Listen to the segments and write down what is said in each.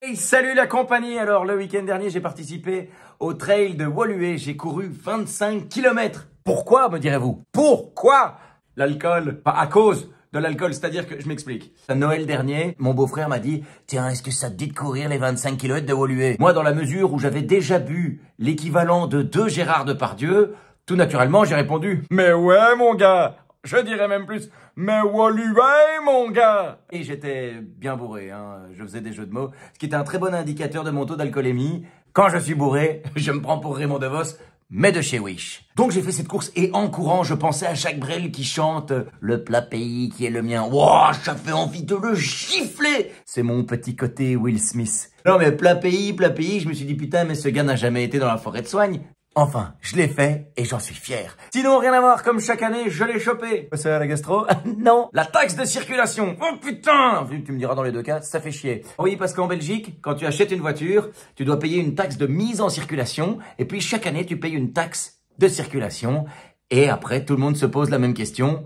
Hey, salut la compagnie. Alors, le week-end dernier, j'ai participé au trail de Woluwe. J'ai couru 25 km. Pourquoi, me direz-vous? Pourquoi? L'alcool. Pas à cause de l'alcool, c'est-à-dire que, je m'explique. À Noël dernier, mon beau-frère m'a dit, tiens, est-ce que ça te dit de courir les 25 km de Woluwe? Moi, dans la mesure où j'avais déjà bu l'équivalent de 2 Gérard Depardieu, tout naturellement, j'ai répondu, mais ouais, mon gars. Je dirais même plus, mais Woluwe, mon gars! Et j'étais bien bourré, hein. Je faisais des jeux de mots, ce qui était un très bon indicateur de mon taux d'alcoolémie. Quand je suis bourré, je me prends pour Raymond DeVos, mais de chez Wish. Donc j'ai fait cette course et en courant, je pensais à Jacques Brel qui chante « Le plat pays qui est le mien ». Wouah, ça fait envie de le gifler! C'est mon petit côté Will Smith. Non mais plat pays, je me suis dit putain, mais ce gars n'a jamais été dans la forêt de Soigne. Enfin, je l'ai fait et j'en suis fier. Sinon, rien à voir, comme chaque année, je l'ai chopé. C'est à la gastro? Non. La taxe de circulation. Oh putain! Tu me diras dans les deux cas, ça fait chier. Oui, parce qu'en Belgique, quand tu achètes une voiture, tu dois payer une taxe de mise en circulation et puis chaque année, tu payes une taxe de circulation et après, tout le monde se pose la même question.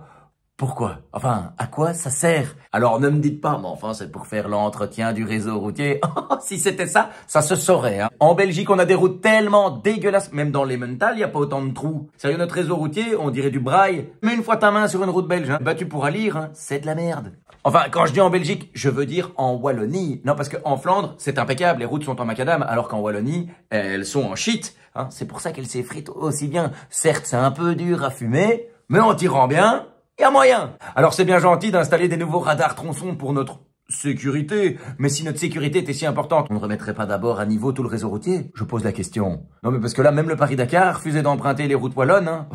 Pourquoi? Enfin, à quoi ça sert? Alors ne me dites pas, mais enfin c'est pour faire l'entretien du réseau routier. Si c'était ça, ça se saurait. Hein. En Belgique, on a des routes tellement dégueulasses, même dans les Mental, il n'y a pas autant de trous. Sérieux, notre réseau routier, on dirait du braille. Mets une fois ta main sur une route belge, hein, bah tu pourras lire, hein, c'est de la merde. Enfin, quand je dis en Belgique, je veux dire en Wallonie. Non, parce qu'en Flandre, c'est impeccable, les routes sont en macadam, alors qu'en Wallonie, elles sont en shit. Hein. C'est pour ça qu'elles s'effritent aussi bien. Certes, c'est un peu dur à fumer, mais en tirant bien... Il y a moyen. Alors c'est bien gentil d'installer des nouveaux radars tronçons pour notre sécurité, mais si notre sécurité était si importante, on ne remettrait pas d'abord à niveau tout le réseau routier? Je pose la question. Non mais parce que là, même le Paris-Dakar refusait d'emprunter les routes wallonnes, hein.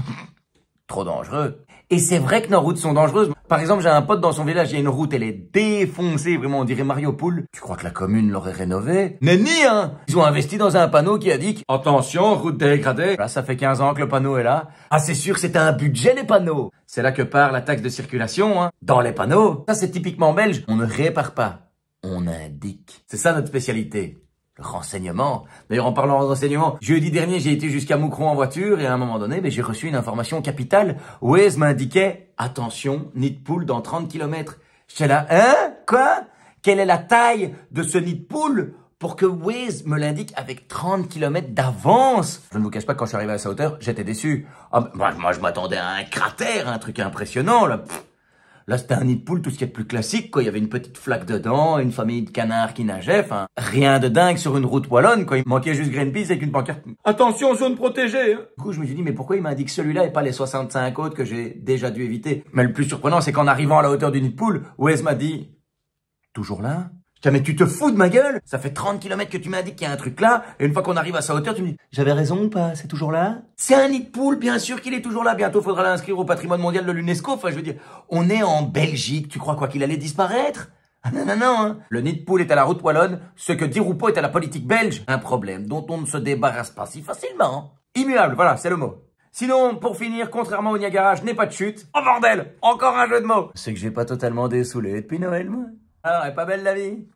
Trop dangereux. Et c'est vrai que nos routes sont dangereuses. Par exemple, j'ai un pote dans son village, il y a une route, elle est défoncée, vraiment, on dirait Mario Pool. Tu crois que la commune l'aurait rénovée? Nenni, hein! Ils ont investi dans un panneau qui a dit « Attention, route dégradée ». Là, ça fait 15 ans que le panneau est là. Ah, c'est sûr, c'était un budget, les panneaux. C'est là que part la taxe de circulation, hein. Dans les panneaux. Ça, c'est typiquement belge. On ne répare pas. On indique. C'est ça notre spécialité. Le renseignement. D'ailleurs, en parlant de renseignement, jeudi dernier, j'ai été jusqu'à Moucron en voiture et à un moment donné, j'ai reçu une information capitale. Waze m'indiquait, attention, nid de poule dans 30 km. J'étais là, hein? Quoi? Quelle est la taille de ce nid de poule pour que Waze me l'indique avec 30 km d'avance? Je ne vous cache pas que quand je suis arrivé à sa hauteur, j'étais déçu. Ah, moi, je m'attendais à un cratère, un truc impressionnant, là. Là, c'était un nid de poule, tout ce qui est de plus classique, quoi. Il y avait une petite flaque dedans, une famille de canards qui nageaient, enfin, rien de dingue sur une route wallonne, quoi. Il manquait juste Greenpeace avec une pancarte. Attention, zone protégée, hein. Du coup, je me suis dit, mais pourquoi il m'indique celui-là et pas les 65 autres que j'ai déjà dû éviter? Mais le plus surprenant, c'est qu'en arrivant à la hauteur du nid de poule, Waze m'a dit, toujours là? Tiens, mais tu te fous de ma gueule? Ça fait 30 km que tu m'indiques qu'il y a un truc là, et une fois qu'on arrive à sa hauteur, tu me dis, j'avais raison ou pas? C'est toujours là? C'est un nid de poule, bien sûr qu'il est toujours là. Bientôt, faudra l'inscrire au patrimoine mondial de l'UNESCO. Enfin, je veux dire, on est en Belgique. Tu crois quoi qu'il allait disparaître? Ah non, non, non, hein. Le nid de poule est à la route wallonne, ce que Di Rupo est à la politique belge. Un problème dont on ne se débarrasse pas si facilement. Immuable, voilà, c'est le mot. Sinon, pour finir, contrairement au Niagara, je n'ai pas de chute. Oh bordel! Encore un jeu de mots! C'est que j'ai pas totalement dessoulé depuis Noël, moi. Alors, est pas belle la vie?